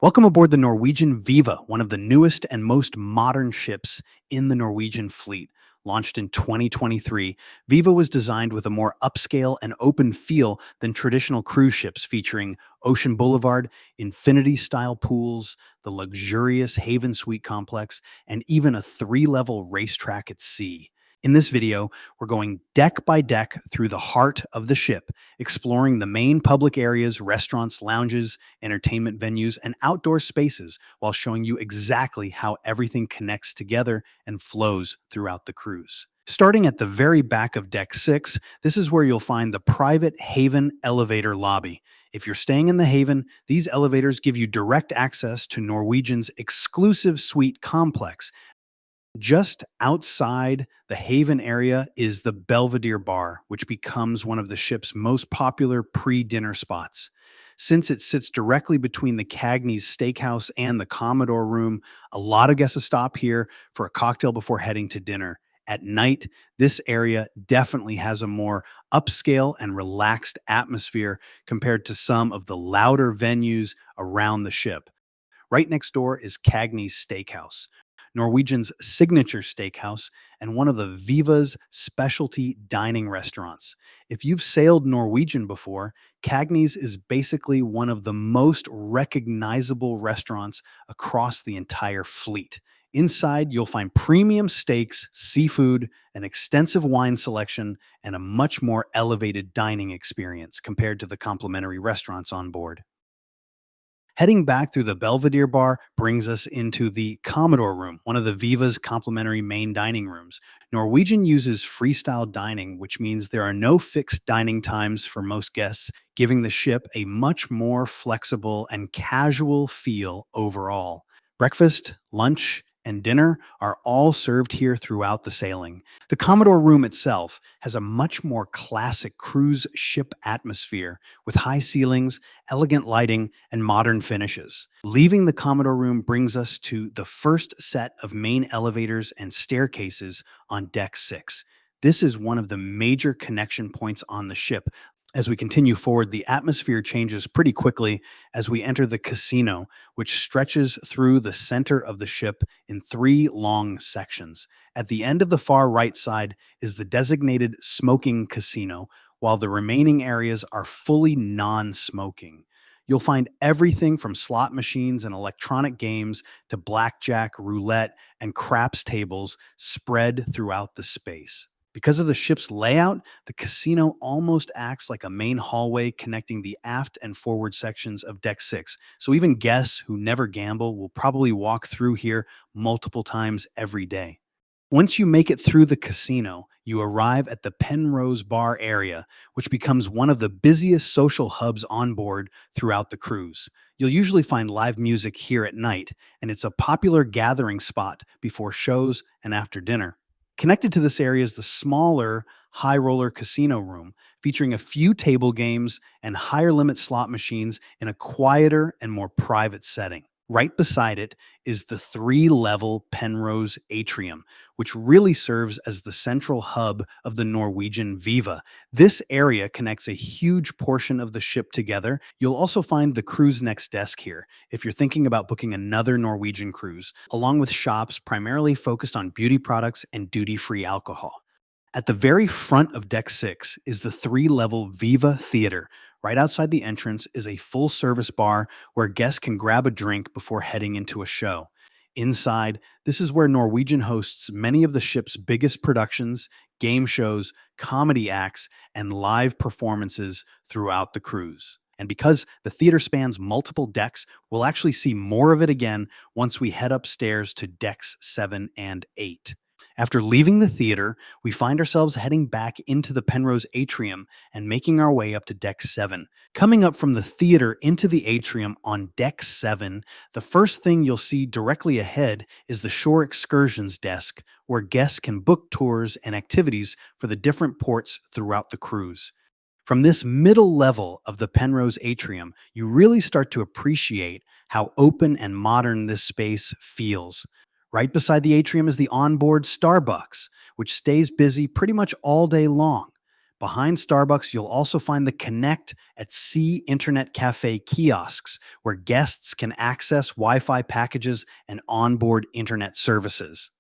Welcome aboard the Norwegian Viva, one of the newest and most modern ships in the Norwegian fleet. Launched in 2023, Viva was designed with a more upscale and open feel than traditional cruise ships, featuring Ocean Boulevard, infinity-style pools, the luxurious Haven Suite complex, and even a three-level racetrack at sea. In this video, we're going deck by deck through the heart of the ship, exploring the main public areas, restaurants, lounges, entertainment venues, and outdoor spaces while showing you exactly how everything connects together and flows throughout the cruise. Starting at the very back of Deck 6, this is where you'll find the private Haven elevator lobby. If you're staying in the Haven, these elevators give you direct access to Norwegian's exclusive suite complex. Just outside the Haven area is the Belvedere Bar, which becomes one of the ship's most popular pre-dinner spots. Since it sits directly between the Cagney's Steakhouse and the Commodore Room, a lot of guests stop here for a cocktail before heading to dinner. At night, this area definitely has a more upscale and relaxed atmosphere compared to some of the louder venues around the ship. Right next door is Cagney's Steakhouse, Norwegian's signature steakhouse, and one of the Viva's specialty dining restaurants. If you've sailed Norwegian before, Cagney's is basically one of the most recognizable restaurants across the entire fleet. Inside, you'll find premium steaks, seafood, an extensive wine selection, and a much more elevated dining experience compared to the complimentary restaurants on board. Heading back through the Belvedere Bar brings us into the Commodore Room, one of the Viva's complimentary main dining rooms. Norwegian uses freestyle dining, which means there are no fixed dining times for most guests, giving the ship a much more flexible and casual feel overall. Breakfast, lunch, and dinner are all served here throughout the sailing. The Commodore Room itself has a much more classic cruise ship atmosphere with high ceilings, elegant lighting, and modern finishes. Leaving the Commodore Room brings us to the first set of main elevators and staircases on Deck 6. This is one of the major connection points on the ship. As we continue forward, the atmosphere changes pretty quickly as we enter the casino, which stretches through the center of the ship in three long sections. At the end of the far right side is the designated smoking casino, while the remaining areas are fully non-smoking. You'll find everything from slot machines and electronic games to blackjack, roulette, and craps tables spread throughout the space. Because of the ship's layout, the casino almost acts like a main hallway connecting the aft and forward sections of Deck 6. So even guests who never gamble will probably walk through here multiple times every day. Once you make it through the casino, you arrive at the Penrose Bar area, which becomes one of the busiest social hubs on board throughout the cruise. You'll usually find live music here at night, and it's a popular gathering spot before shows and after dinner. Connected to this area is the smaller high roller casino room, featuring a few table games and higher limit slot machines in a quieter and more private setting. Right beside it is the three-level Penrose atrium, which really serves as the central hub of the Norwegian Viva. This area connects a huge portion of the ship together. You'll also find the cruise next desk here if you're thinking about booking another Norwegian cruise, along with shops primarily focused on beauty products and duty-free alcohol. At the very front of Deck 6 is the three-level Viva Theater. Right outside the entrance is a full-service bar where guests can grab a drink before heading into a show. Inside, this is where Norwegian hosts many of the ship's biggest productions, game shows, comedy acts, and live performances throughout the cruise. And because the theater spans multiple decks, we'll actually see more of it again once we head upstairs to Decks 7 and 8. After leaving the theater, we find ourselves heading back into the Penrose atrium and making our way up to Deck 7. Coming up from the theater into the atrium on Deck 7, the first thing you'll see directly ahead is the shore excursions desk, where guests can book tours and activities for the different ports throughout the cruise. From this middle level of the Penrose atrium, you really start to appreciate how open and modern this space feels. Right beside the atrium is the onboard Starbucks, which stays busy pretty much all day long. Behind Starbucks, you'll also find the Connect at Sea Internet Cafe kiosks, where guests can access Wi Fi packages and onboard internet services.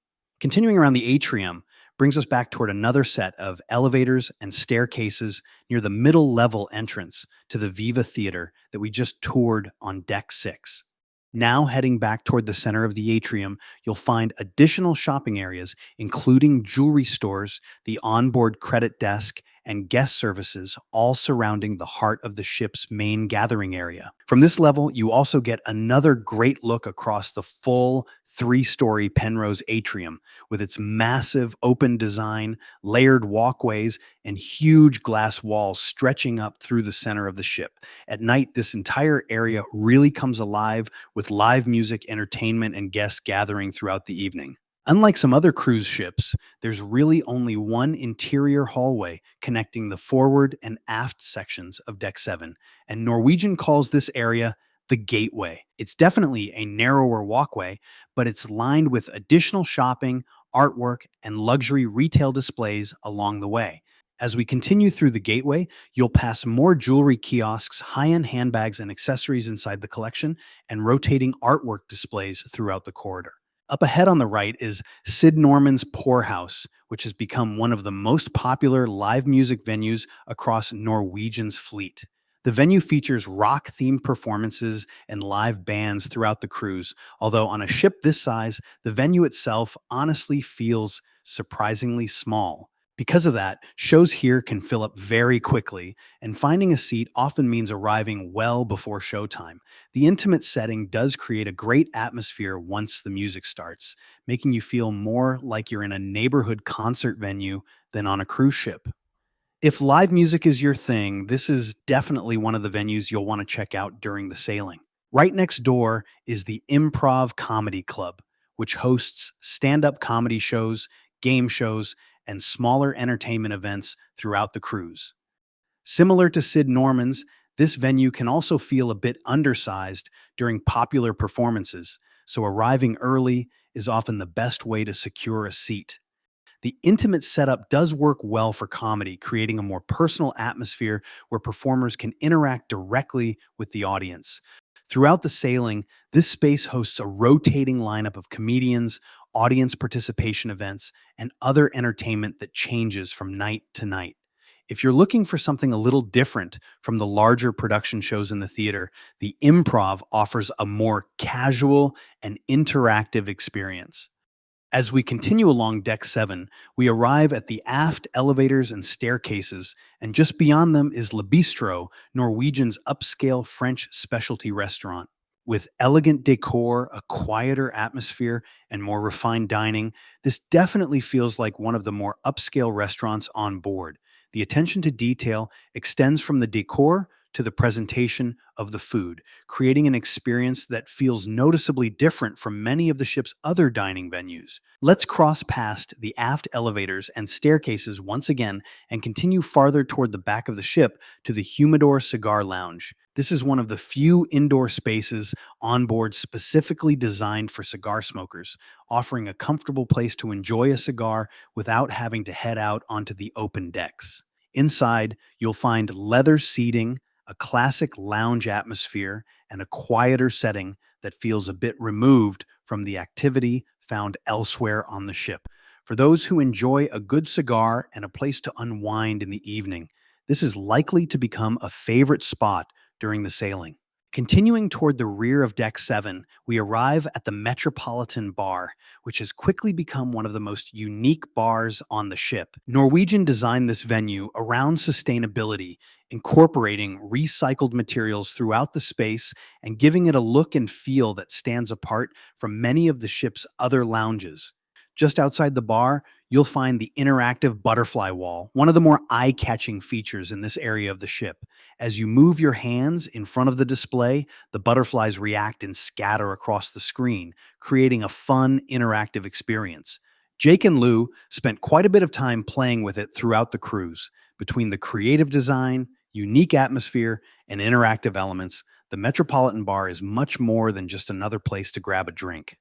Continuing around the atrium brings us back toward another set of elevators and staircases near the middle level entrance to the Viva Theater that we just toured on Deck 6. Now, heading back toward the center of the atrium, you'll find additional shopping areas, including jewelry stores, the onboard credit desk, and guest services, all surrounding the heart of the ship's main gathering area. From this level, you also get another great look across the full 3-story Penrose atrium with its massive open design, layered walkways, and huge glass walls stretching up through the center of the ship. At night, this entire area really comes alive with live music, entertainment, and guests gathering throughout the evening. Unlike some other cruise ships, there's really only one interior hallway connecting the forward and aft sections of Deck 7, and Norwegian calls this area the Gateway. It's definitely a narrower walkway, but it's lined with additional shopping, artwork, and luxury retail displays along the way. As we continue through the Gateway, you'll pass more jewelry kiosks, high-end handbags and accessories inside the collection, and rotating artwork displays throughout the corridor. Up ahead on the right is Sid Norman's Poorhouse, which has become one of the most popular live music venues across Norwegian's fleet. The venue features rock-themed performances and live bands throughout the cruise, although on a ship this size, the venue itself honestly feels surprisingly small. Because of that, shows here can fill up very quickly, and finding a seat often means arriving well before showtime. The intimate setting does create a great atmosphere once the music starts, making you feel more like you're in a neighborhood concert venue than on a cruise ship. If live music is your thing, this is definitely one of the venues you'll want to check out during the sailing. Right next door is the Improv Comedy Club, which hosts stand-up comedy shows, game shows, and smaller entertainment events throughout the cruise. Similar to Sid Norman's, this venue can also feel a bit undersized during popular performances, so arriving early is often the best way to secure a seat. The intimate setup does work well for comedy, creating a more personal atmosphere where performers can interact directly with the audience. Throughout the sailing, this space hosts a rotating lineup of comedians, audience participation events, and other entertainment that changes from night to night. If you're looking for something a little different from the larger production shows in the theater, the Improv offers a more casual and interactive experience. As we continue along Deck 7, we arrive at the aft elevators and staircases, and just beyond them is Le Bistro, Norwegian's upscale French specialty restaurant. With elegant decor, a quieter atmosphere, and more refined dining, this definitely feels like one of the more upscale restaurants on board. The attention to detail extends from the decor to the presentation of the food, creating an experience that feels noticeably different from many of the ship's other dining venues. Let's cross past the aft elevators and staircases once again and continue farther toward the back of the ship to the Humidor Cigar Lounge. This is one of the few indoor spaces on board specifically designed for cigar smokers, offering a comfortable place to enjoy a cigar without having to head out onto the open decks. Inside, you'll find leather seating, a classic lounge atmosphere, and a quieter setting that feels a bit removed from the activity found elsewhere on the ship. For those who enjoy a good cigar and a place to unwind in the evening, this is likely to become a favorite spot during the sailing. Continuing toward the rear of Deck 7, we arrive at the Metropolitan Bar, which has quickly become one of the most unique bars on the ship. Norwegian designed this venue around sustainability, incorporating recycled materials throughout the space and giving it a look and feel that stands apart from many of the ship's other lounges. Just outside the bar, you'll find the interactive butterfly wall, one of the more eye-catching features in this area of the ship. As you move your hands in front of the display, the butterflies react and scatter across the screen, creating a fun, interactive experience. Jake and Lou spent quite a bit of time playing with it throughout the cruise. Between the creative design, unique atmosphere, and interactive elements, the Metropolitan Bar is much more than just another place to grab a drink.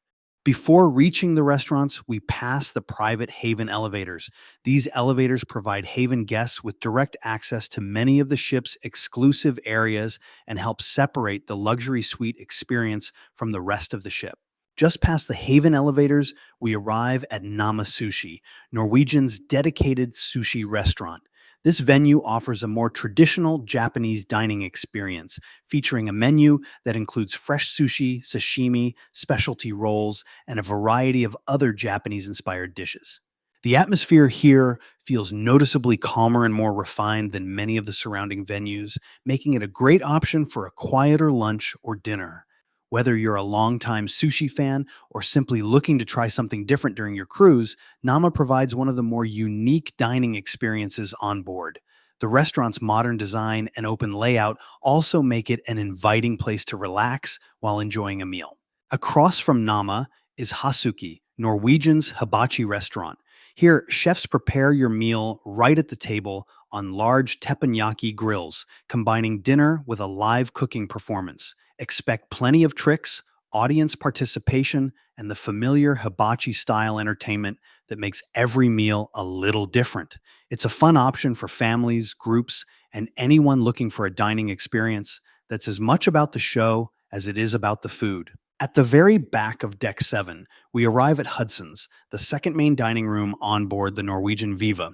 Before reaching the restaurants, we pass the private Haven elevators. These elevators provide Haven guests with direct access to many of the ship's exclusive areas and help separate the luxury suite experience from the rest of the ship. Just past the Haven elevators, we arrive at Nama Sushi, Norwegian's dedicated sushi restaurant. This venue offers a more traditional Japanese dining experience, featuring a menu that includes fresh sushi, sashimi, specialty rolls, and a variety of other Japanese inspired dishes. The atmosphere here feels noticeably calmer and more refined than many of the surrounding venues, making it a great option for a quieter lunch or dinner. Whether you're a longtime sushi fan or simply looking to try something different during your cruise, Nama provides one of the more unique dining experiences on board. The restaurant's modern design and open layout also make it an inviting place to relax while enjoying a meal. Across from Nama is Hasuki, Norwegian's hibachi restaurant. Here, chefs prepare your meal right at the table on large teppanyaki grills, combining dinner with a live cooking performance. Expect plenty of tricks, audience participation, and the familiar hibachi-style entertainment that makes every meal a little different. It's a fun option for families, groups, and anyone looking for a dining experience that's as much about the show as it is about the food. At the very back of Deck 7, we arrive at Hudson's, the second main dining room on board the Norwegian Viva.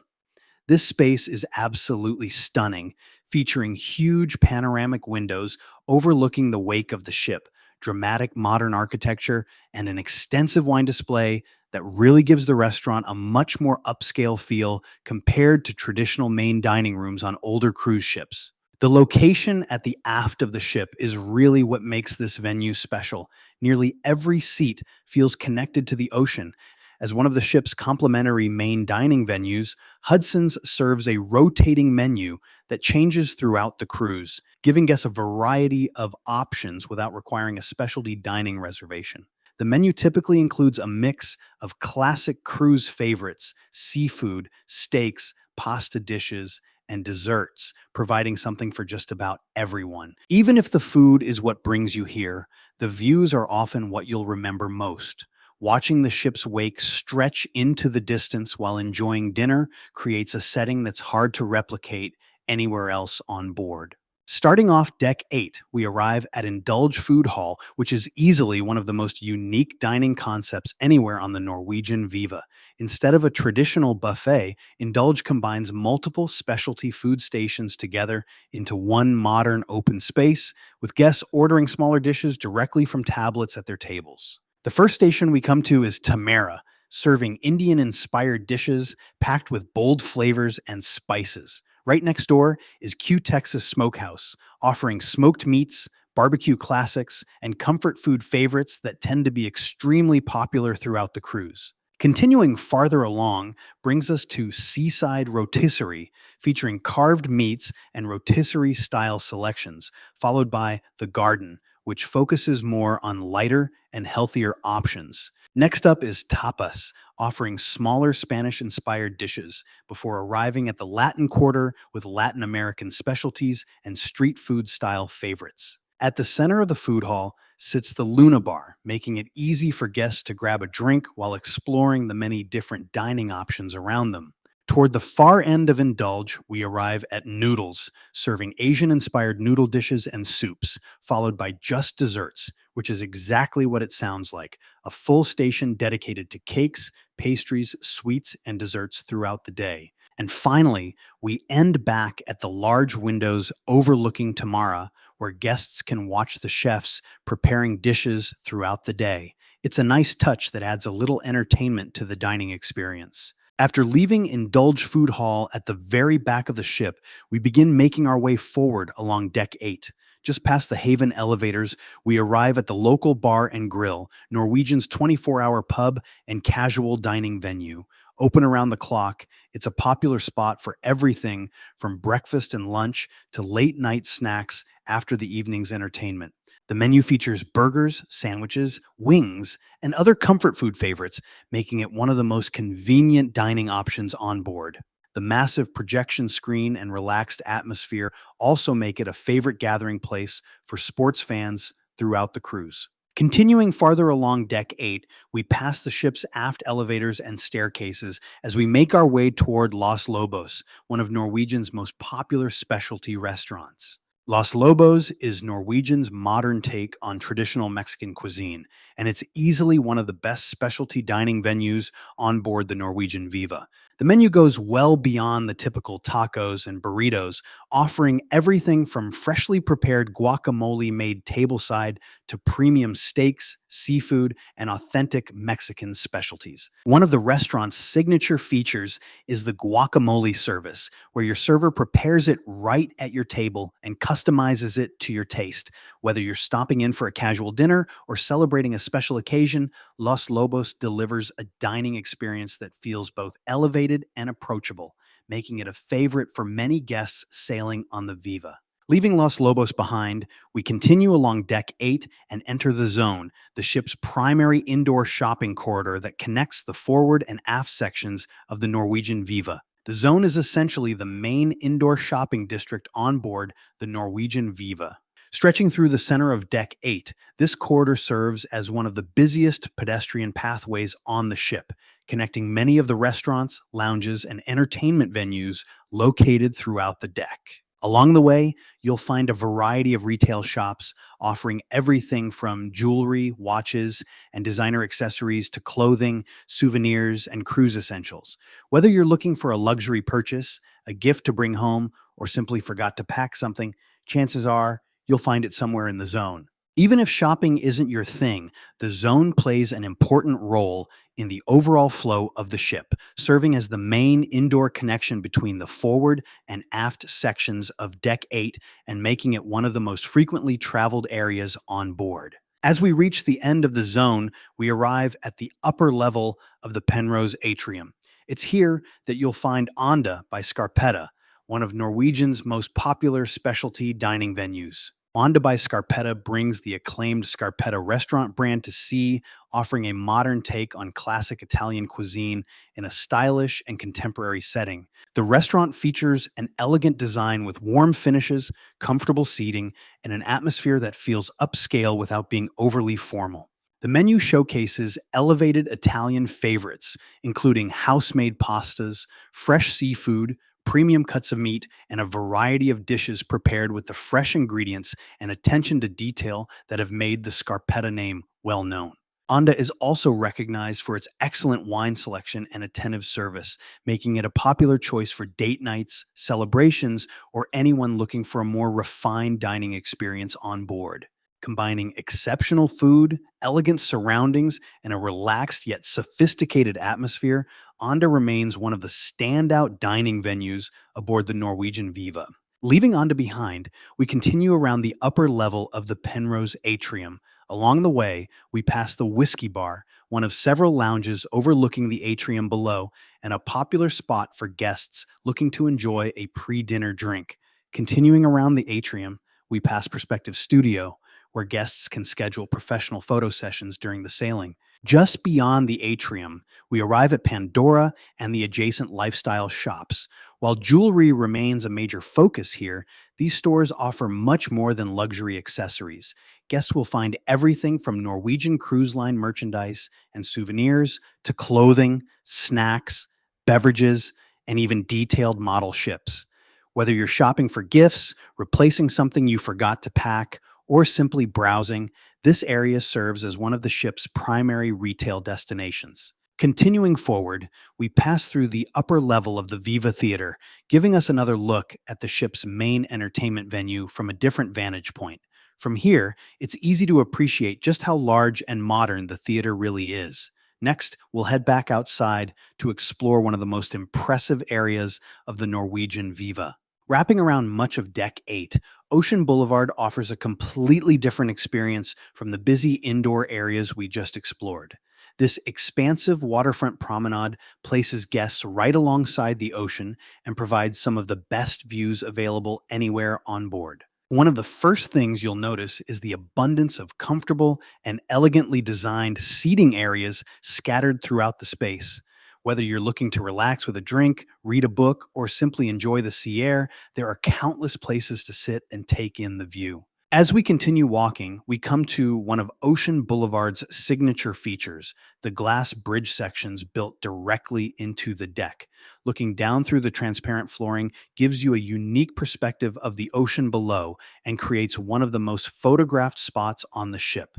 This space is absolutely stunning, featuring huge panoramic windows overlooking the wake of the ship, dramatic modern architecture, and an extensive wine display that really gives the restaurant a much more upscale feel compared to traditional main dining rooms on older cruise ships. The location at the aft of the ship is really what makes this venue special. Nearly every seat feels connected to the ocean. As one of the ship's complimentary main dining venues, Hudson's serves a rotating menu that changes throughout the cruise, giving guests a variety of options without requiring a specialty dining reservation. The menu typically includes a mix of classic cruise favorites, seafood, steaks, pasta dishes, and desserts, providing something for just about everyone. Even if the food is what brings you here, the views are often what you'll remember most. Watching the ship's wake stretch into the distance while enjoying dinner creates a setting that's hard to replicate anywhere else on board. Starting off Deck 8, we arrive at Indulge Food Hall, which is easily one of the most unique dining concepts anywhere on the Norwegian Viva. Instead of a traditional buffet, Indulge combines multiple specialty food stations together into one modern open space, with guests ordering smaller dishes directly from tablets at their tables. The first station we come to is Tamara, serving Indian-inspired dishes packed with bold flavors and spices. Right next door is Q Texas Smokehouse, offering smoked meats, barbecue classics, and comfort food favorites that tend to be extremely popular throughout the cruise. Continuing farther along brings us to Seaside Rotisserie, featuring carved meats and rotisserie-style selections, followed by The Garden, which focuses more on lighter and healthier options. Next up is Tapas, offering smaller Spanish-inspired dishes before arriving at the Latin Quarter with Latin American specialties and street food-style favorites. At the center of the food hall sits the Luna Bar, making it easy for guests to grab a drink while exploring the many different dining options around them. Toward the far end of Indulge, we arrive at Noodles, serving Asian-inspired noodle dishes and soups, followed by just desserts, which is exactly what it sounds like, a full station dedicated to cakes, pastries, sweets, and desserts throughout the day. And finally, we end back at the large windows overlooking Tamara, where guests can watch the chefs preparing dishes throughout the day. It's a nice touch that adds a little entertainment to the dining experience. After leaving Indulge Food Hall at the very back of the ship, we begin making our way forward along Deck 8. Just past the Haven elevators, we arrive at the local bar and grill, Norwegian's 24-hour pub and casual dining venue. Open around the clock, it's a popular spot for everything from breakfast and lunch to late-night snacks after the evening's entertainment. The menu features burgers, sandwiches, wings, and other comfort food favorites, making it one of the most convenient dining options on board. The massive projection screen and relaxed atmosphere also make it a favorite gathering place for sports fans throughout the cruise. Continuing farther along Deck 8, we pass the ship's aft elevators and staircases as we make our way toward Los Lobos, one of Norwegian's most popular specialty restaurants. Los Lobos is Norwegian's modern take on traditional Mexican cuisine, and it's easily one of the best specialty dining venues on board the Norwegian Viva. The menu goes well beyond the typical tacos and burritos, offering everything from freshly prepared guacamole made tableside to premium steaks, seafood, and authentic Mexican specialties. One of the restaurant's signature features is the guacamole service, where your server prepares it right at your table and customizes it to your taste. Whether you're stopping in for a casual dinner or celebrating a special occasion, Los Lobos delivers a dining experience that feels both elevated and approachable, making it a favorite for many guests sailing on the Viva. Leaving Los Lobos behind, we continue along Deck 8 and enter the Zone, the ship's primary indoor shopping corridor that connects the forward and aft sections of the Norwegian Viva. The Zone is essentially the main indoor shopping district on board the Norwegian Viva. Stretching through the center of Deck 8, this corridor serves as one of the busiest pedestrian pathways on the ship, connecting many of the restaurants, lounges, and entertainment venues located throughout the deck. Along the way, you'll find a variety of retail shops offering everything from jewelry, watches, and designer accessories to clothing, souvenirs, and cruise essentials. Whether you're looking for a luxury purchase, a gift to bring home, or simply forgot to pack something, chances are you'll find it somewhere in the Zone. Even if shopping isn't your thing, the Zone plays an important role in the overall flow of the ship, serving as the main indoor connection between the forward and aft sections of Deck 8 and making it one of the most frequently traveled areas on board. As we reach the end of the Zone, we arrive at the upper level of the Penrose Atrium. It's here that you'll find Onda by Scarpetta, one of Norwegian's most popular specialty dining venues. Onda by Scarpetta brings the acclaimed Scarpetta restaurant brand to sea, offering a modern take on classic Italian cuisine in a stylish and contemporary setting. The restaurant features an elegant design with warm finishes, comfortable seating, and an atmosphere that feels upscale without being overly formal. The menu showcases elevated Italian favorites, including house-made pastas, fresh seafood, premium cuts of meat, and a variety of dishes prepared with the fresh ingredients and attention to detail that have made the Scarpetta name well known. Onda is also recognized for its excellent wine selection and attentive service, making it a popular choice for date nights, celebrations, or anyone looking for a more refined dining experience on board. Combining exceptional food, elegant surroundings, and a relaxed yet sophisticated atmosphere, Onda remains one of the standout dining venues aboard the Norwegian Viva. Leaving Onda behind, we continue around the upper level of the Penrose Atrium. Along the way, we pass the Whiskey Bar, one of several lounges overlooking the atrium below, and a popular spot for guests looking to enjoy a pre-dinner drink. Continuing around the atrium, we pass Perspective Studio, where guests can schedule professional photo sessions during the sailing. Just beyond the atrium, we arrive at Pandora and the adjacent lifestyle shops. While jewelry remains a major focus here, these stores offer much more than luxury accessories. Guests will find everything from Norwegian Cruise Line merchandise and souvenirs to clothing, snacks, beverages, and even detailed model ships. Whether you're shopping for gifts, replacing something you forgot to pack, or simply browsing, this area serves as one of the ship's primary retail destinations. Continuing forward, we pass through the upper level of the Viva Theater, giving us another look at the ship's main entertainment venue from a different vantage point. From here, it's easy to appreciate just how large and modern the theater really is. Next, we'll head back outside to explore one of the most impressive areas of the Norwegian Viva. Wrapping around much of Deck 8, Ocean Boulevard offers a completely different experience from the busy indoor areas we just explored. This expansive waterfront promenade places guests right alongside the ocean and provides some of the best views available anywhere on board. One of the first things you'll notice is the abundance of comfortable and elegantly designed seating areas scattered throughout the space. Whether you're looking to relax with a drink, read a book, or simply enjoy the sea air, there are countless places to sit and take in the view. As we continue walking, we come to one of Ocean Boulevard's signature features, the glass bridge sections built directly into the deck. Looking down through the transparent flooring gives you a unique perspective of the ocean below and creates one of the most photographed spots on the ship.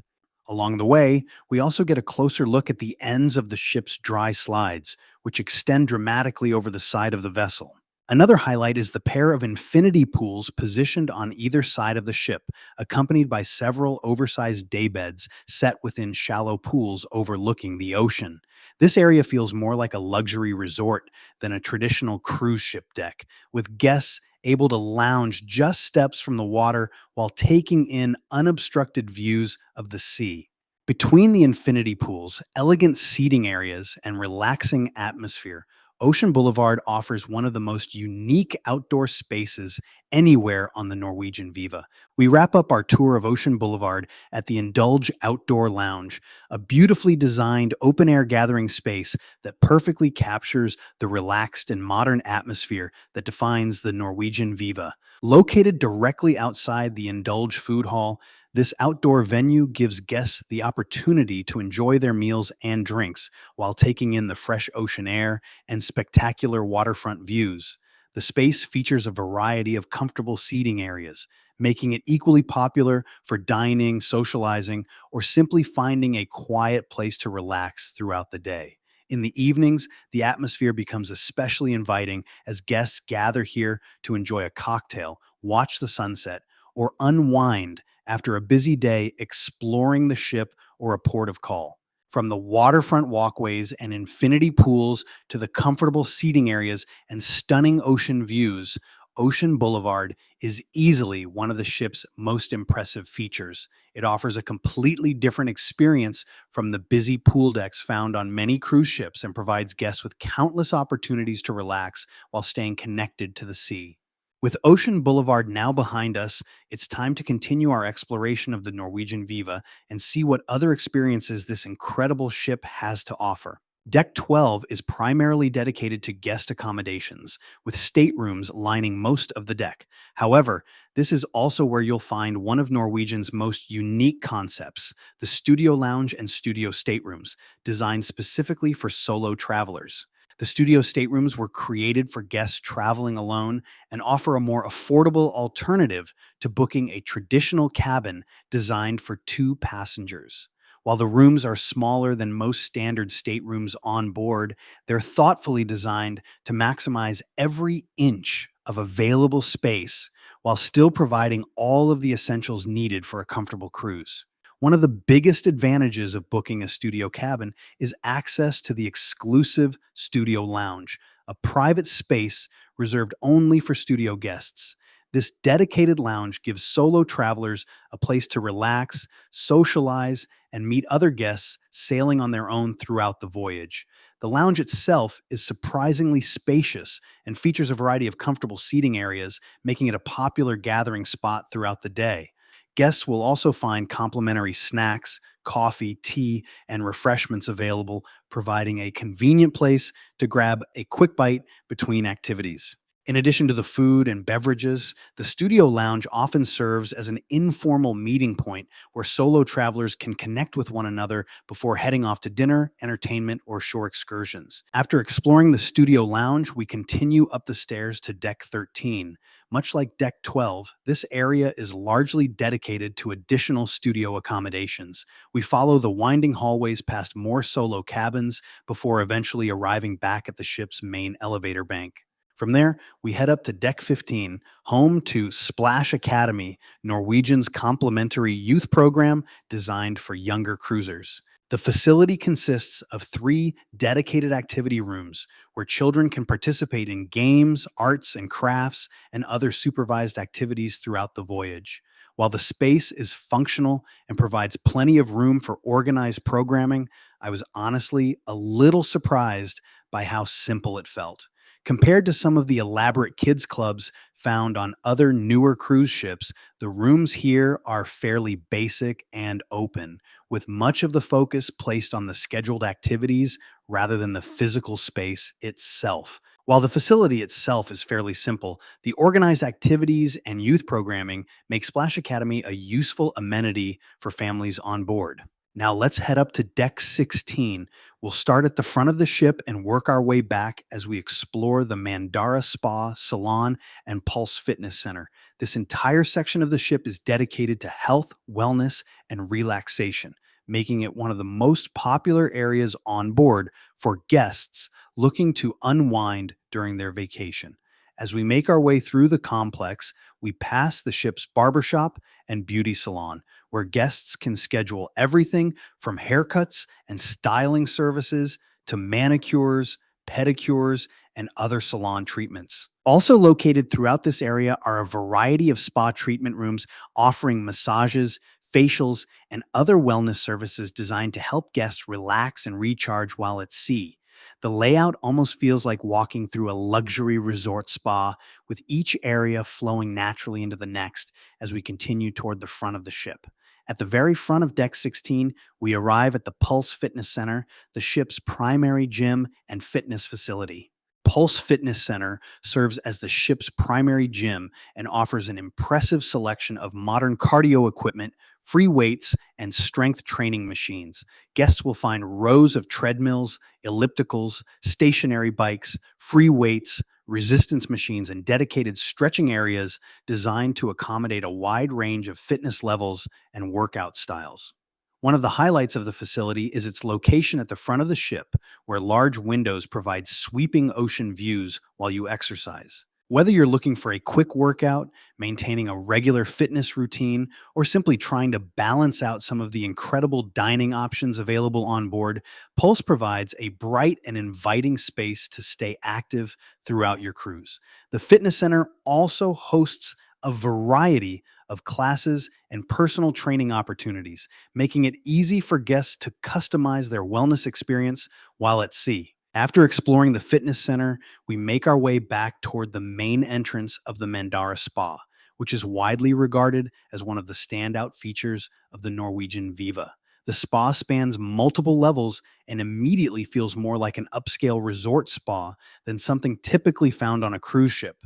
Along the way, we also get a closer look at the ends of the ship's dry slides, which extend dramatically over the side of the vessel. Another highlight is the pair of infinity pools positioned on either side of the ship, accompanied by several oversized daybeds set within shallow pools overlooking the ocean. This area feels more like a luxury resort than a traditional cruise ship deck, with guests able to lounge just steps from the water while taking in unobstructed views of the sea. Between the infinity pools, elegant seating areas, and relaxing atmosphere, Ocean Boulevard offers one of the most unique outdoor spaces anywhere on the Norwegian Viva. We wrap up our tour of Ocean Boulevard at the Indulge Outdoor Lounge, a beautifully designed open air gathering space that perfectly captures the relaxed and modern atmosphere that defines the Norwegian Viva. Located directly outside the Indulge Food Hall, this outdoor venue gives guests the opportunity to enjoy their meals and drinks while taking in the fresh ocean air and spectacular waterfront views. The space features a variety of comfortable seating areas, making it equally popular for dining, socializing, or simply finding a quiet place to relax throughout the day. In the evenings, the atmosphere becomes especially inviting as guests gather here to enjoy a cocktail, watch the sunset, or unwind after a busy day exploring the ship or a port of call. From the waterfront walkways and infinity pools to the comfortable seating areas and stunning ocean views, Ocean Boulevard is easily one of the ship's most impressive features. It offers a completely different experience from the busy pool decks found on many cruise ships and provides guests with countless opportunities to relax while staying connected to the sea. With Ocean Boulevard now behind us, it's time to continue our exploration of the Norwegian Viva and see what other experiences this incredible ship has to offer. Deck 12 is primarily dedicated to guest accommodations, with staterooms lining most of the deck. However, this is also where you'll find one of Norwegian's most unique concepts, the studio lounge and studio staterooms, designed specifically for solo travelers. The studio staterooms were created for guests traveling alone and offer a more affordable alternative to booking a traditional cabin designed for two passengers. While the rooms are smaller than most standard staterooms on board, they're thoughtfully designed to maximize every inch of available space while still providing all of the essentials needed for a comfortable cruise. One of the biggest advantages of booking a studio cabin is access to the exclusive studio lounge, a private space reserved only for studio guests. This dedicated lounge gives solo travelers a place to relax, socialize, and meet other guests sailing on their own throughout the voyage. The lounge itself is surprisingly spacious and features a variety of comfortable seating areas, making it a popular gathering spot throughout the day. Guests will also find complimentary snacks, coffee, tea, and refreshments available, providing a convenient place to grab a quick bite between activities. In addition to the food and beverages, the studio lounge often serves as an informal meeting point where solo travelers can connect with one another before heading off to dinner, entertainment, or shore excursions. After exploring the studio lounge, we continue up the stairs to Deck 13. Much like Deck 12, this area is largely dedicated to additional studio accommodations. We follow the winding hallways past more solo cabins before eventually arriving back at the ship's main elevator bank. From there, we head up to Deck 15, home to Splash Academy, Norwegian's complimentary youth program designed for younger cruisers. The facility consists of 3 dedicated activity rooms where children can participate in games, arts and crafts, and other supervised activities throughout the voyage. While the space is functional and provides plenty of room for organized programming, I was honestly a little surprised by how simple it felt. Compared to some of the elaborate kids' clubs found on other newer cruise ships, the rooms here are fairly basic and open, with much of the focus placed on the scheduled activities rather than the physical space itself. While the facility itself is fairly simple, the organized activities and youth programming make Splash Academy a useful amenity for families on board. Now let's head up to Deck 16. We'll start at the front of the ship and work our way back as we explore the Mandara Spa, Salon, and Pulse Fitness Center. This entire section of the ship is dedicated to health, wellness, and relaxation, making it one of the most popular areas on board for guests looking to unwind during their vacation. As we make our way through the complex, we pass the ship's barbershop and beauty salon, where guests can schedule everything from haircuts and styling services to manicures, pedicures, and other salon treatments. Also located throughout this area are a variety of spa treatment rooms offering massages, facials, and other wellness services designed to help guests relax and recharge while at sea. The layout almost feels like walking through a luxury resort spa, with each area flowing naturally into the next as we continue toward the front of the ship. At the very front of Deck 16, we arrive at the Pulse Fitness Center, the ship's primary gym and fitness facility. Pulse Fitness Center serves as the ship's primary gym and offers an impressive selection of modern cardio equipment, free weights, and strength training machines. Guests will find rows of treadmills, ellipticals, stationary bikes, free weights, resistance machines, and dedicated stretching areas designed to accommodate a wide range of fitness levels and workout styles. One of the highlights of the facility is its location at the front of the ship, where large windows provide sweeping ocean views while you exercise. Whether you're looking for a quick workout, maintaining a regular fitness routine, or simply trying to balance out some of the incredible dining options available on board, Pulse provides a bright and inviting space to stay active throughout your cruise. The fitness center also hosts a variety of classes and personal training opportunities, making it easy for guests to customize their wellness experience while at sea. After exploring the fitness center, we make our way back toward the main entrance of the Mandara Spa, which is widely regarded as one of the standout features of the Norwegian Viva. The spa spans multiple levels and immediately feels more like an upscale resort spa than something typically found on a cruise ship.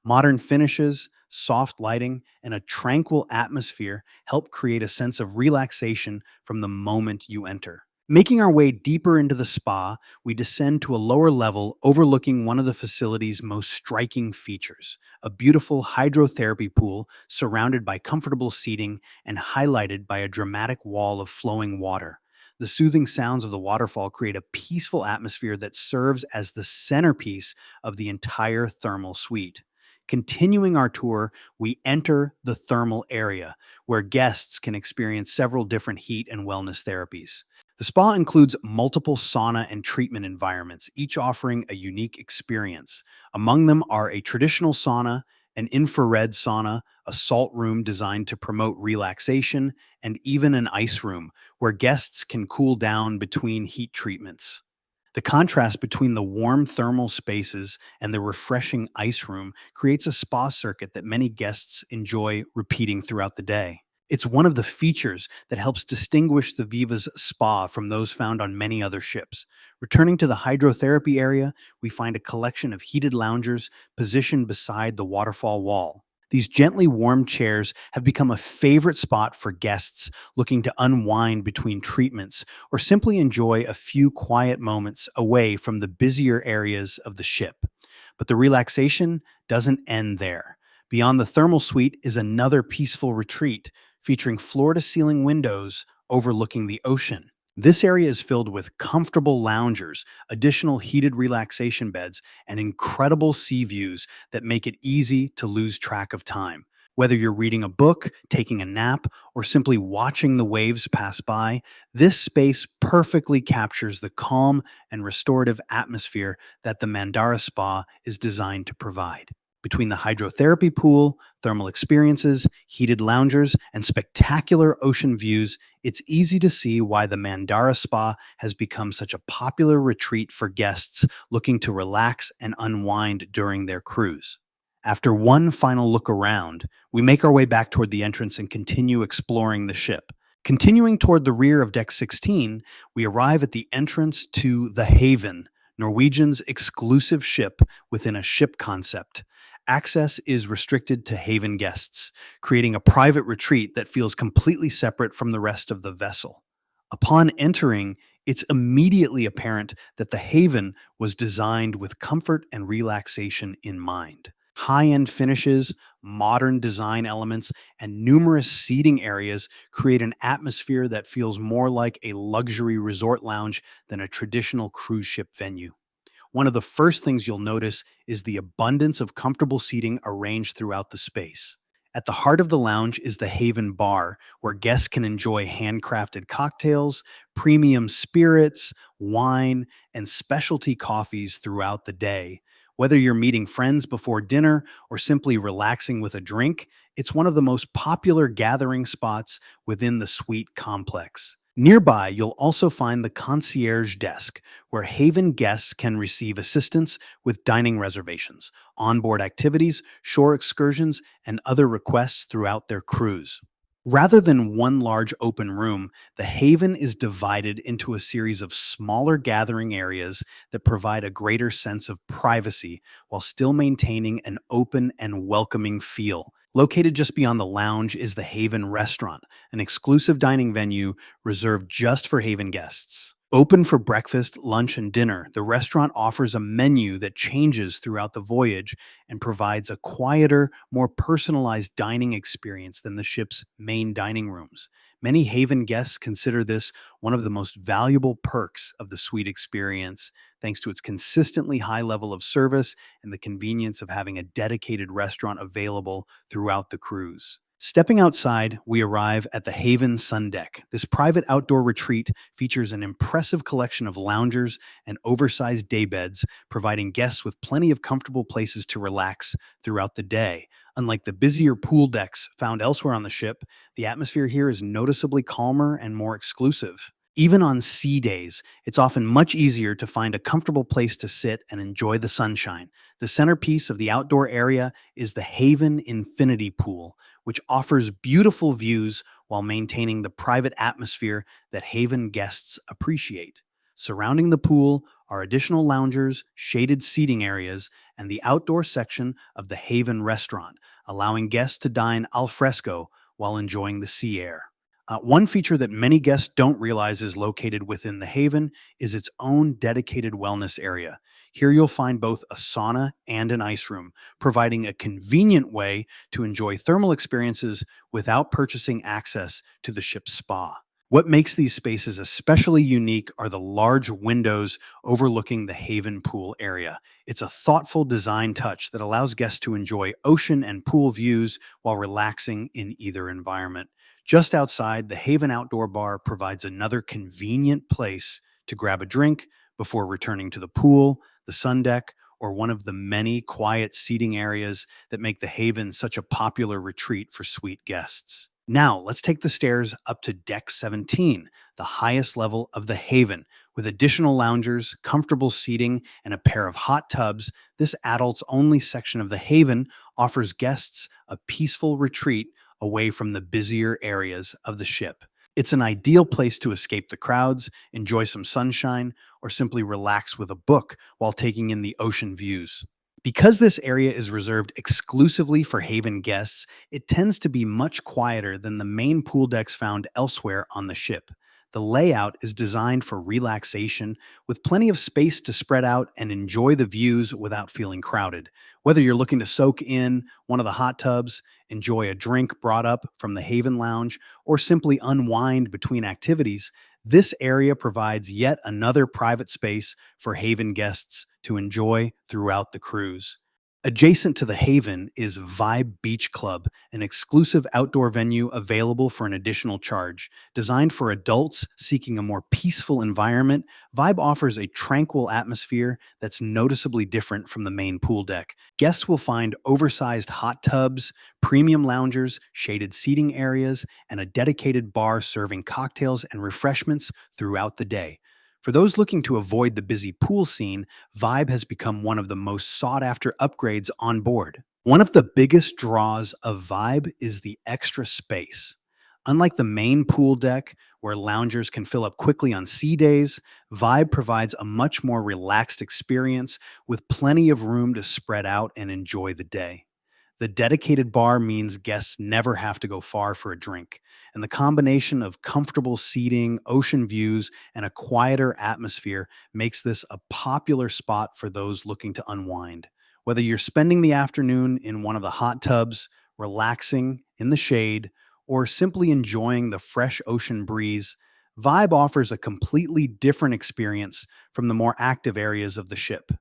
Modern finishes, soft lighting, and a tranquil atmosphere help create a sense of relaxation from the moment you enter. Making our way deeper into the spa, we descend to a lower level overlooking one of the facility's most striking features, a beautiful hydrotherapy pool surrounded by comfortable seating and highlighted by a dramatic wall of flowing water. The soothing sounds of the waterfall create a peaceful atmosphere that serves as the centerpiece of the entire thermal suite. Continuing our tour, we enter the thermal area, where guests can experience several different heat and wellness therapies. The spa includes multiple sauna and treatment environments, each offering a unique experience. Among them are a traditional sauna, an infrared sauna, a salt room designed to promote relaxation, and even an ice room, where guests can cool down between heat treatments. The contrast between the warm thermal spaces and the refreshing ice room creates a spa circuit that many guests enjoy repeating throughout the day. It's one of the features that helps distinguish the Viva's spa from those found on many other ships. Returning to the hydrotherapy area, we find a collection of heated loungers positioned beside the waterfall wall. These gently warm chairs have become a favorite spot for guests looking to unwind between treatments or simply enjoy a few quiet moments away from the busier areas of the ship. But the relaxation doesn't end there. Beyond the thermal suite is another peaceful retreat, featuring floor-to-ceiling windows overlooking the ocean. This area is filled with comfortable loungers, additional heated relaxation beds, and incredible sea views that make it easy to lose track of time. Whether you're reading a book, taking a nap, or simply watching the waves pass by, this space perfectly captures the calm and restorative atmosphere that the Mandara Spa is designed to provide. Between the hydrotherapy pool, thermal experiences, heated loungers, and spectacular ocean views, it's easy to see why the Mandara Spa has become such a popular retreat for guests looking to relax and unwind during their cruise. After one final look around, we make our way back toward the entrance and continue exploring the ship. Continuing toward the rear of Deck 16, we arrive at the entrance to the Haven, Norwegian's exclusive ship within a ship concept. Access is restricted to Haven guests, creating a private retreat that feels completely separate from the rest of the vessel. Upon entering, it's immediately apparent that the Haven was designed with comfort and relaxation in mind. High end finishes, modern design elements, and numerous seating areas create an atmosphere that feels more like a luxury resort lounge than a traditional cruise ship venue. One of the first things you'll notice is the abundance of comfortable seating arranged throughout the space. At the heart of the lounge is the Haven Bar, where guests can enjoy handcrafted cocktails, premium spirits, wine, and specialty coffees throughout the day. Whether you're meeting friends before dinner or simply relaxing with a drink, it's one of the most popular gathering spots within the suite complex. Nearby, you'll also find the concierge desk, where Haven guests can receive assistance with dining reservations, onboard activities, shore excursions, and other requests throughout their cruise. Rather than one large open room, the Haven is divided into a series of smaller gathering areas that provide a greater sense of privacy while still maintaining an open and welcoming feel. Located just beyond the lounge is the Haven Restaurant, an exclusive dining venue reserved just for Haven guests. Open for breakfast, lunch, and dinner, the restaurant offers a menu that changes throughout the voyage and provides a quieter, more personalized dining experience than the ship's main dining rooms. Many Haven guests consider this one of the most valuable perks of the suite experience, thanks to its consistently high level of service and the convenience of having a dedicated restaurant available throughout the cruise. Stepping outside, we arrive at the Haven Sundeck. This private outdoor retreat features an impressive collection of loungers and oversized daybeds, providing guests with plenty of comfortable places to relax throughout the day. Unlike the busier pool decks found elsewhere on the ship, the atmosphere here is noticeably calmer and more exclusive. Even on sea days, it's often much easier to find a comfortable place to sit and enjoy the sunshine. The centerpiece of the outdoor area is the Haven Infinity Pool, which offers beautiful views while maintaining the private atmosphere that Haven guests appreciate. Surrounding the pool are additional loungers, shaded seating areas, and the outdoor section of the Haven Restaurant, allowing guests to dine al fresco while enjoying the sea air. One feature that many guests don't realize is located within the Haven is its own dedicated wellness area. Here you'll find both a sauna and an ice room, providing a convenient way to enjoy thermal experiences without purchasing access to the ship's spa. What makes these spaces especially unique are the large windows overlooking the Haven pool area. It's a thoughtful design touch that allows guests to enjoy ocean and pool views while relaxing in either environment. Just outside, the Haven Outdoor Bar provides another convenient place to grab a drink before returning to the pool, the sun deck, or one of the many quiet seating areas that make the Haven such a popular retreat for suite guests. Now, let's take the stairs up to Deck 17, the highest level of the Haven. With additional loungers, comfortable seating, and a pair of hot tubs, this adults-only section of the Haven offers guests a peaceful retreat away from the busier areas of the ship. It's an ideal place to escape the crowds, enjoy some sunshine, or simply relax with a book while taking in the ocean views. Because this area is reserved exclusively for Haven guests, it tends to be much quieter than the main pool decks found elsewhere on the ship. The layout is designed for relaxation, with plenty of space to spread out and enjoy the views without feeling crowded. Whether you're looking to soak in one of the hot tubs, enjoy a drink brought up from the Haven Lounge, or simply unwind between activities, this area provides yet another private space for Haven guests to enjoy throughout the cruise. Adjacent to the Haven is Vibe Beach Club, an exclusive outdoor venue available for an additional charge. Designed for adults seeking a more peaceful environment, Vibe offers a tranquil atmosphere that's noticeably different from the main pool deck. Guests will find oversized hot tubs, premium loungers, shaded seating areas, and a dedicated bar serving cocktails and refreshments throughout the day. For those looking to avoid the busy pool scene, Vibe has become one of the most sought-after upgrades on board. One of the biggest draws of Vibe is the extra space. Unlike the main pool deck, where loungers can fill up quickly on sea days, Vibe provides a much more relaxed experience with plenty of room to spread out and enjoy the day. The dedicated bar means guests never have to go far for a drink, and the combination of comfortable seating, ocean views, and a quieter atmosphere makes this a popular spot for those looking to unwind. Whether you're spending the afternoon in one of the hot tubs, relaxing in the shade, or simply enjoying the fresh ocean breeze, Vibe offers a completely different experience from the more active areas of the ship.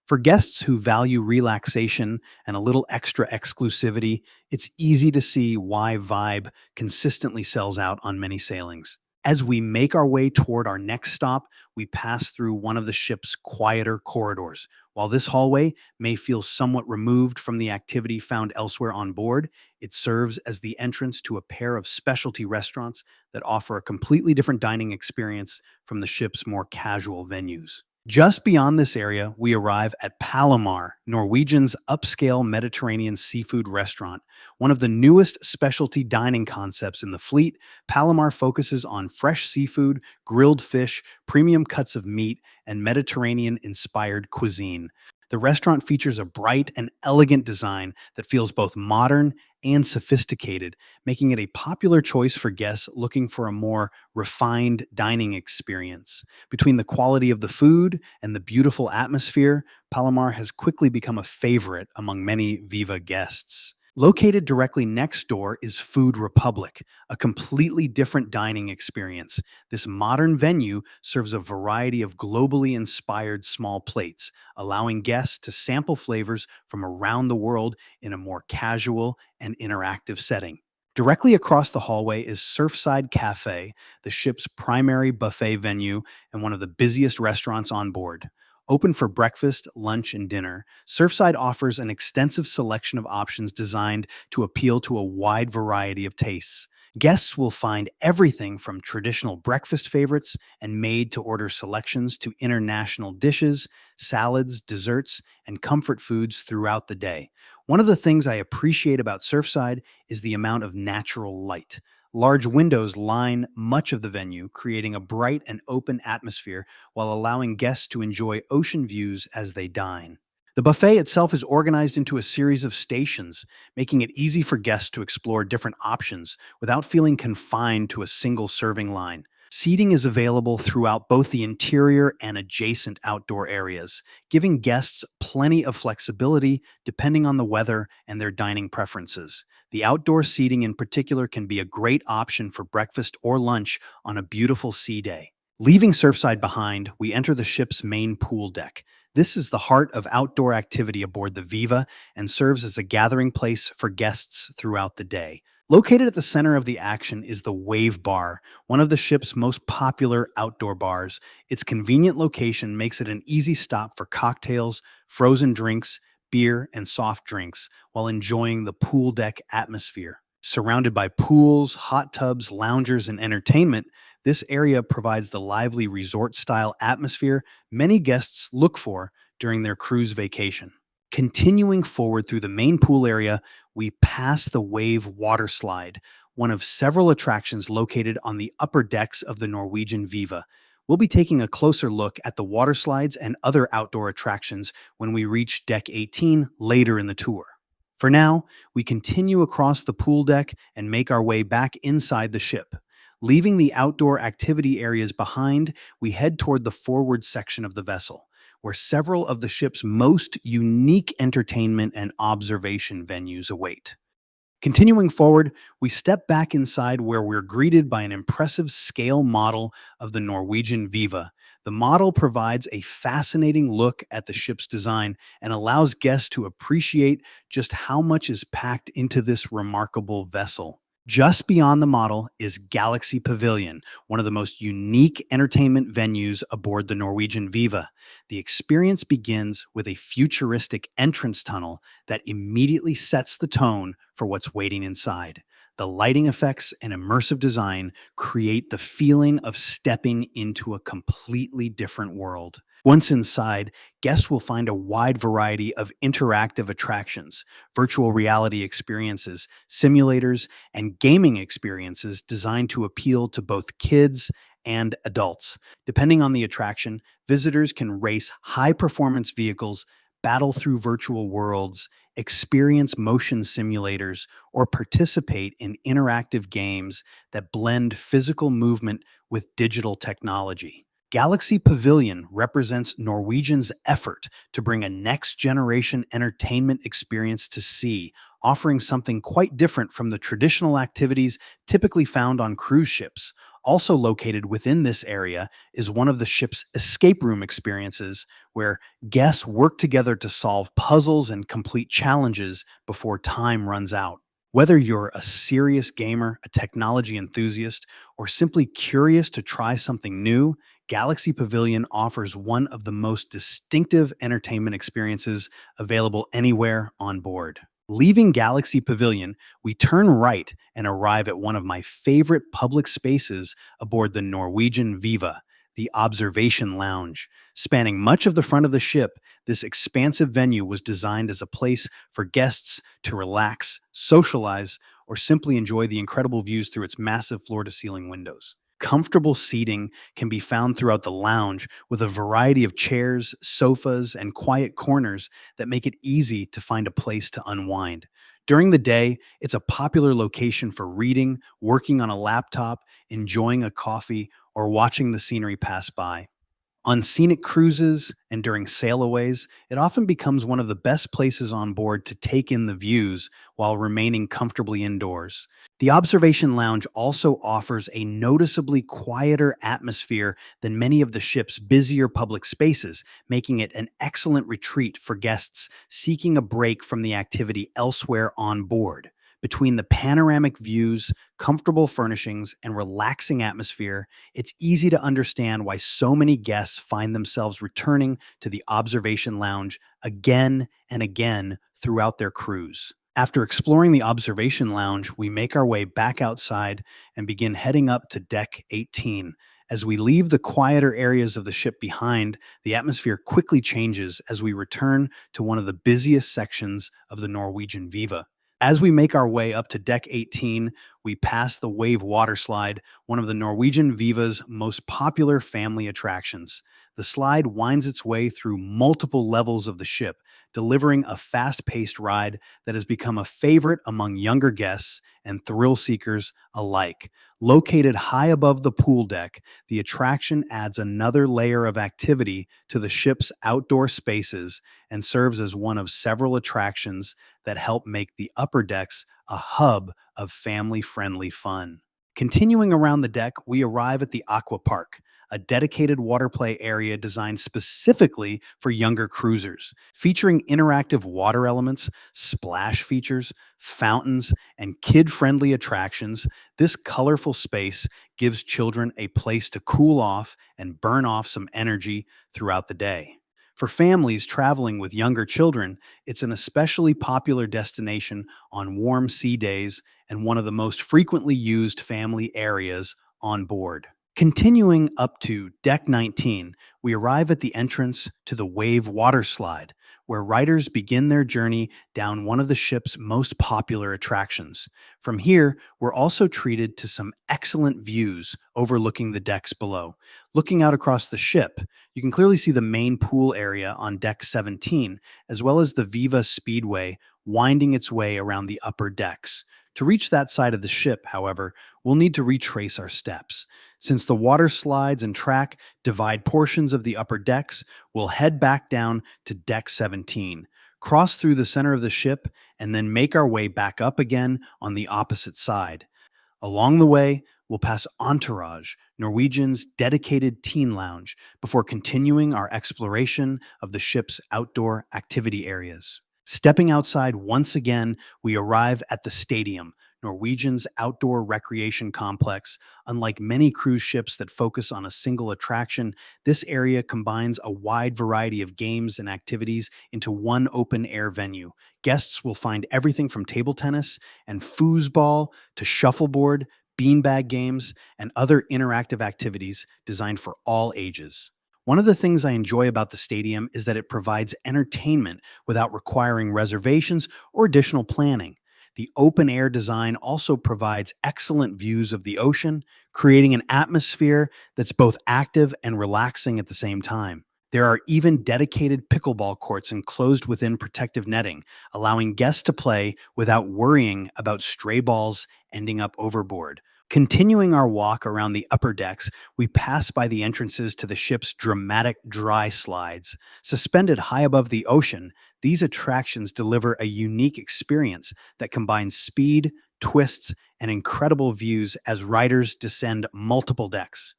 For guests who value relaxation and a little extra exclusivity, it's easy to see why Vibe consistently sells out on many sailings. As we make our way toward our next stop, we pass through one of the ship's quieter corridors. While this hallway may feel somewhat removed from the activity found elsewhere on board, it serves as the entrance to a pair of specialty restaurants that offer a completely different dining experience from the ship's more casual venues. Just beyond this area, we arrive at Palomar, Norwegian's upscale Mediterranean seafood restaurant. One of the newest specialty dining concepts in the fleet, Palomar focuses on fresh seafood, grilled fish, premium cuts of meat, and Mediterranean-inspired cuisine. The restaurant features a bright and elegant design that feels both modern and sophisticated, making it a popular choice for guests looking for a more refined dining experience. Between the quality of the food and the beautiful atmosphere, Palomar has quickly become a favorite among many Viva guests. Located directly next door is Food Republic, a completely different dining experience. This modern venue serves a variety of globally inspired small plates, allowing guests to sample flavors from around the world in a more casual and interactive setting. Directly across the hallway is Surfside Café, the ship's primary buffet venue and one of the busiest restaurants on board. Open for breakfast, lunch, and dinner, Surfside offers an extensive selection of options designed to appeal to a wide variety of tastes. Guests will find everything from traditional breakfast favorites and made-to-order selections to international dishes, salads, desserts, and comfort foods throughout the day. One of the things I appreciate about Surfside is the amount of natural light. Large windows line much of the venue, creating a bright and open atmosphere while allowing guests to enjoy ocean views as they dine. The buffet itself is organized into a series of stations, making it easy for guests to explore different options without feeling confined to a single serving line. Seating is available throughout both the interior and adjacent outdoor areas, giving guests plenty of flexibility depending on the weather and their dining preferences. The outdoor seating in particular can be a great option for breakfast or lunch on a beautiful sea day. Leaving Surfside behind, we enter the ship's main pool deck. This is the heart of outdoor activity aboard the Viva and serves as a gathering place for guests throughout the day. Located at the center of the action is the Wave Bar, one of the ship's most popular outdoor bars. Its convenient location makes it an easy stop for cocktails, frozen drinks, beer, and soft drinks while enjoying the pool deck atmosphere. Surrounded by pools, hot tubs, loungers, and entertainment, this area provides the lively resort-style atmosphere many guests look for during their cruise vacation. Continuing forward through the main pool area, we pass the Wave waterslide, one of several attractions located on the upper decks of the Norwegian Viva. We'll be taking a closer look at the waterslides and other outdoor attractions when we reach Deck 18 later in the tour. For now, we continue across the pool deck and make our way back inside the ship. Leaving the outdoor activity areas behind, we head toward the forward section of the vessel, where several of the ship's most unique entertainment and observation venues await. Continuing forward, we step back inside where we're greeted by an impressive scale model of the Norwegian Viva. The model provides a fascinating look at the ship's design and allows guests to appreciate just how much is packed into this remarkable vessel. Just beyond the model is Galaxy Pavilion, one of the most unique entertainment venues aboard the Norwegian Viva. The experience begins with a futuristic entrance tunnel that immediately sets the tone for what's waiting inside. The lighting effects and immersive design create the feeling of stepping into a completely different world. Once inside, guests will find a wide variety of interactive attractions, virtual reality experiences, simulators, and gaming experiences designed to appeal to both kids and adults. Depending on the attraction, visitors can race high performance vehicles, battle through virtual worlds, experience motion simulators, or participate in interactive games that blend physical movement with digital technology. Galaxy Pavilion represents Norwegian's effort to bring a next generation entertainment experience to sea, offering something quite different from the traditional activities typically found on cruise ships. Also located within this area is one of the ship's escape room experiences, where guests work together to solve puzzles and complete challenges before time runs out. Whether you're a serious gamer, a technology enthusiast, or simply curious to try something new, Galaxy Pavilion offers one of the most distinctive entertainment experiences available anywhere on board. Leaving Galaxy Pavilion, we turn right and arrive at one of my favorite public spaces aboard the Norwegian Viva, the Observation Lounge. Spanning much of the front of the ship, this expansive venue was designed as a place for guests to relax, socialize, or simply enjoy the incredible views through its massive floor-to-ceiling windows. Comfortable seating can be found throughout the lounge with a variety of chairs, sofas, and quiet corners that make it easy to find a place to unwind. During the day, it's a popular location for reading, working on a laptop, enjoying a coffee, or watching the scenery pass by. On scenic cruises and during sailaways, it often becomes one of the best places on board to take in the views while remaining comfortably indoors. The observation lounge also offers a noticeably quieter atmosphere than many of the ship's busier public spaces, making it an excellent retreat for guests seeking a break from the activity elsewhere on board. Between the panoramic views, comfortable furnishings, and relaxing atmosphere, it's easy to understand why so many guests find themselves returning to the observation lounge again and again throughout their cruise. After exploring the observation lounge, we make our way back outside and begin heading up to deck 18. As we leave the quieter areas of the ship behind, the atmosphere quickly changes as we return to one of the busiest sections of the Norwegian Viva. As we make our way up to deck 18, we pass the Wave water slide, one of the Norwegian Viva's most popular family attractions. The slide winds its way through multiple levels of the ship, delivering a fast-paced ride that has become a favorite among younger guests and thrill seekers alike. Located high above the pool deck, the attraction adds another layer of activity to the ship's outdoor spaces and serves as one of several attractions that help make the upper decks a hub of family-friendly fun. Continuing around the deck, we arrive at the Aqua Park, a dedicated water play area designed specifically for younger cruisers. Featuring interactive water elements, splash features, fountains, and kid-friendly attractions, this colorful space gives children a place to cool off and burn off some energy throughout the day. For families traveling with younger children, it's an especially popular destination on warm sea days and one of the most frequently used family areas on board. Continuing up to deck 19, we arrive at the entrance to the Wave water slide, where riders begin their journey down one of the ship's most popular attractions. From here, we're also treated to some excellent views overlooking the decks below. Looking out across the ship, you can clearly see the main pool area on deck 17, as well as the Viva Speedway winding its way around the upper decks. To reach that side of the ship, however, we'll need to retrace our steps. Since the water slides and track divide portions of the upper decks, we'll head back down to deck 17, cross through the center of the ship, and then make our way back up again on the opposite side. Along the way, we'll pass Entourage, Norwegian's dedicated teen lounge, before continuing our exploration of the ship's outdoor activity areas. Stepping outside once again, we arrive at the Stadium, Norwegian's outdoor recreation complex. Unlike many cruise ships that focus on a single attraction, this area combines a wide variety of games and activities into one open-air venue. Guests will find everything from table tennis and foosball to shuffleboard, beanbag games, and other interactive activities designed for all ages. One of the things I enjoy about the stadium is that it provides entertainment without requiring reservations or additional planning. The open air design also provides excellent views of the ocean, creating an atmosphere that's both active and relaxing at the same time. There are even dedicated pickleball courts enclosed within protective netting, allowing guests to play without worrying about stray balls ending up overboard. Continuing our walk around the upper decks, we pass by the entrances to the ship's dramatic dry slides. Suspended high above the ocean, these attractions deliver a unique experience that combines speed, twists, and incredible views as riders descend multiple decks.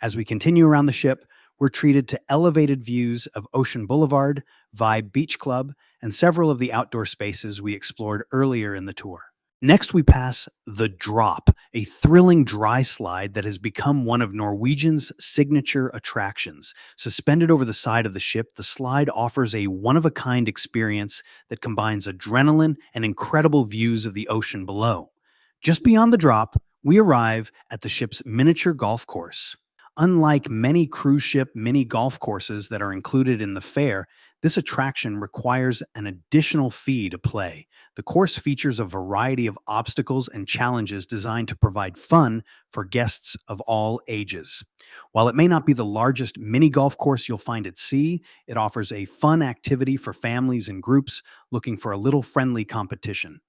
As we continue around the ship, we're treated to elevated views of Ocean Boulevard, Vibe Beach Club, and several of the outdoor spaces we explored earlier in the tour. Next, we pass the Drop, a thrilling dry slide that has become one of Norwegian's signature attractions. Suspended over the side of the ship, the slide offers a one of a kind experience that combines adrenaline and incredible views of the ocean below. Just beyond the Drop, we arrive at the ship's miniature golf course. Unlike many cruise ship mini golf courses that are included in the fare, this attraction requires an additional fee to play. The course features a variety of obstacles and challenges designed to provide fun for guests of all ages. While it may not be the largest mini golf course you'll find at sea, it offers a fun activity for families and groups looking for a little friendly competition.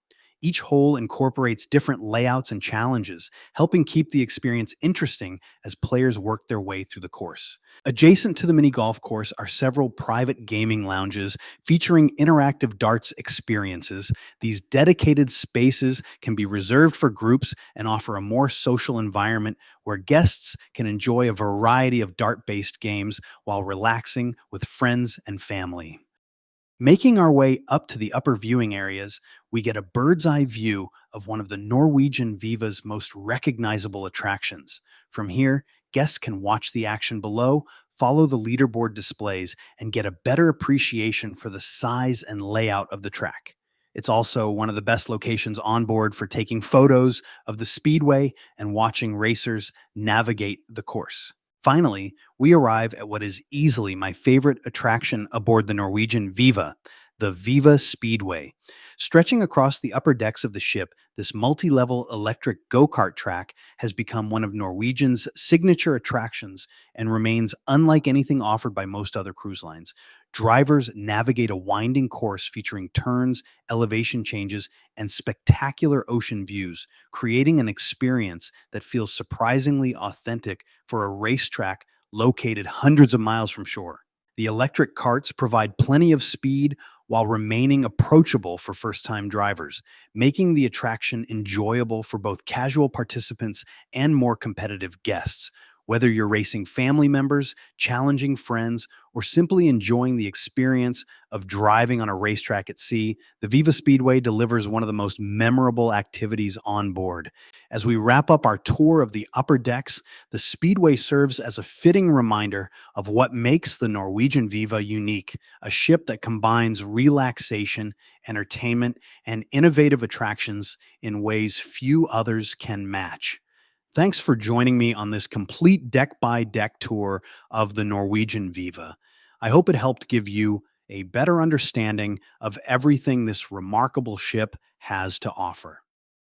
Each hole incorporates different layouts and challenges, helping keep the experience interesting as players work their way through the course. Adjacent to the mini golf course are several private gaming lounges featuring interactive darts experiences. These dedicated spaces can be reserved for groups and offer a more social environment where guests can enjoy a variety of dart-based games while relaxing with friends and family. Making our way up to the upper viewing areas, we get a bird's eye view of one of the Norwegian Viva's most recognizable attractions. From here, guests can watch the action below, follow the leaderboard displays, and get a better appreciation for the size and layout of the track. It's also one of the best locations on board for taking photos of the speedway and watching racers navigate the course. Finally, we arrive at what is easily my favorite attraction aboard the Norwegian Viva, the Viva Speedway. Stretching across the upper decks of the ship, this multi-level electric go-kart track has become one of Norwegian's signature attractions and remains unlike anything offered by most other cruise lines. Drivers navigate a winding course featuring turns, elevation changes, and spectacular ocean views, creating an experience that feels surprisingly authentic for a racetrack located hundreds of miles from shore. The electric carts provide plenty of speed while remaining approachable for first-time drivers, making the attraction enjoyable for both casual participants and more competitive guests. Whether you're racing family members, challenging friends, or simply enjoying the experience of driving on a racetrack at sea, the Viva Speedway delivers one of the most memorable activities on board. As we wrap up our tour of the upper decks, the Speedway serves as a fitting reminder of what makes the Norwegian Viva unique, a ship that combines relaxation, entertainment, and innovative attractions in ways few others can match. Thanks for joining me on this complete deck-by-deck tour of the Norwegian Viva. I hope it helped give you a better understanding of everything this remarkable ship has to offer.